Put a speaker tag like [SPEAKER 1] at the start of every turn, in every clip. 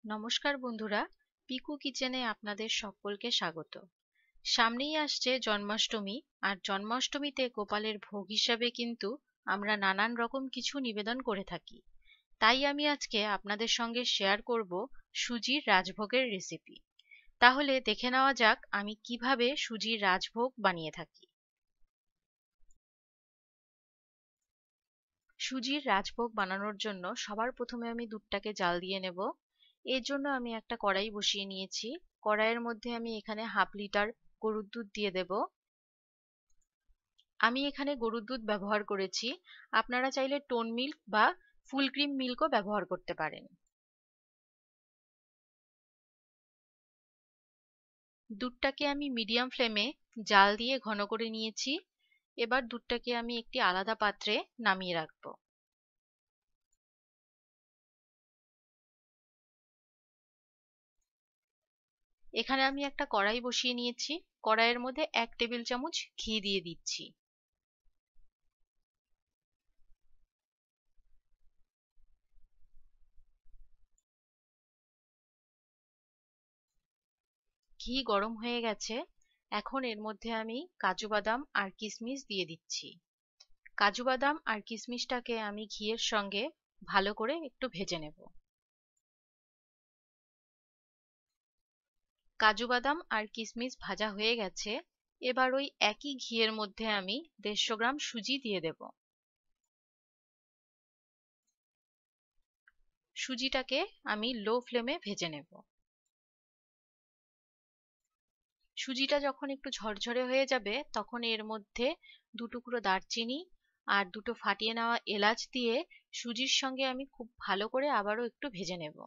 [SPEAKER 1] নমস্কার বন্ধুরা, পিকু কিচেনে আপনাদের সকলকে স্বাগত। সামনেই আসছে জন্মাষ্টমী, আর জন্মাষ্টমীতে গোপালের ভোগ হিসাবে কিন্তু আমরা নানান রকম কিছু নিবেদন করে থাকি। তাই আমি আজকে আপনাদের সঙ্গে শেয়ার করব সুজির রাজভোগের রেসিপি। তাহলে দেখে নেওয়া যাক আমি কিভাবে সুজির রাজভোগ বানিয়ে থাকি। সুজির রাজভোগ বানানোর জন্য সবার প্রথমে আমি দুধটাকে জাল দিয়ে নেব। এর জন্য আমি একটা কড়াই বসিয়ে নিয়েছি। কড়াইয়ের মধ্যে আমি এখানে হাফ লিটার গরুর দুধ দিয়ে দেব। আমি এখানে গরুর দুধ ব্যবহার করেছি, আপনারা চাইলে টোন মিল্ক বা ফুল ক্রিম মিল্কও ব্যবহার করতে পারেন। দুধটাকে আমি মিডিয়াম ফ্লেমে জাল দিয়ে ঘন করে নিয়েছি। এবার দুধটাকে আমি একটি আলাদা পাত্রে নামিয়ে রাখবো। এখানে আমি একটা কড়াই বসিয়ে নিয়েছি। কড়াইয়ের মধ্যে 1 টেবিল চামচ ঘি দিয়ে দিচ্ছি। ঘি গরম হয়ে গেছে। এখন এর মধ্যে আমি কাজু বাদাম আর কিশমিশ দিয়ে দিচ্ছি। কাজু বাদাম আর কিশমিশটাকে আমি ঘিয়ের সঙ্গে ভালো করে একটু ভেজে নেব। কাজু বাদাম আর কিশমিশ ভাজা হয়ে গেছে। এবার ওই একই ঘিয়ের মধ্যে আমি 150 গ্রাম সুজি দিয়ে দেব। সুজিটাকে আমি লো ফ্লেমে ভেজে নেব। সুজিটা যখন একটু ঝরঝরে হয়ে যাবে তখন এর মধ্যে 2 টুকরো দারচিনি আর 2টো ফাটিয়ে নেওয়া এলাচ দিয়ে সুজির সঙ্গে আমি খুব ভালো করে আবারও একটু ভেজে নেব।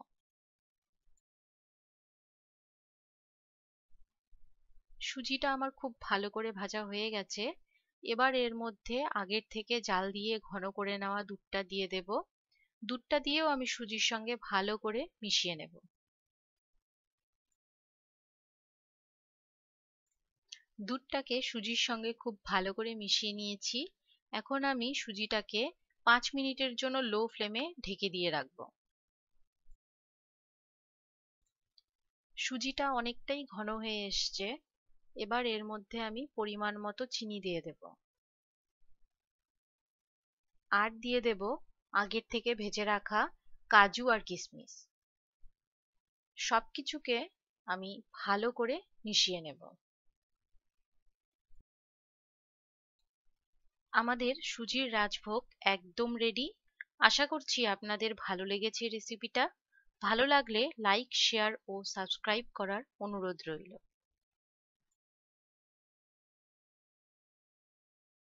[SPEAKER 1] সুজিটা আমার খুব ভালো করে ভাজা হয়ে গেছে। এবার এর মধ্যে আগের থেকে জাল দিয়ে ঘন করে নেওয়া দুধটা দিয়ে দেব। দুধটা দিয়েও আমি সুজির সঙ্গে ভালো করে মিশিয়ে নেব। দুধটাকে সুজির সঙ্গে খুব ভালো করে মিশিয়ে নিয়েছি। এখন আমি সুজিটাকে 5 মিনিটের জন্য লো ফ্লেমে ঢেকে দিয়ে রাখবো। সুজিটা অনেকটাই ঘন হয়ে এসছে। এবার এর মধ্যে আমি পরিমাণ মতো চিনি দিয়ে দেব। আর দিয়ে দেব আগের থেকে ভেজে রাখা কাজু আর কিশমিশ। সবকিছুকে আমি ভালো করে মিশিয়ে নেব। আমাদের সুজির রাজভোগ একদম রেডি। আশা করছি আপনাদের ভালো লেগেছে রেসিপিটা। ভালো লাগলে লাইক, শেয়ার ও সাবস্ক্রাইব করার অনুরোধ রইল।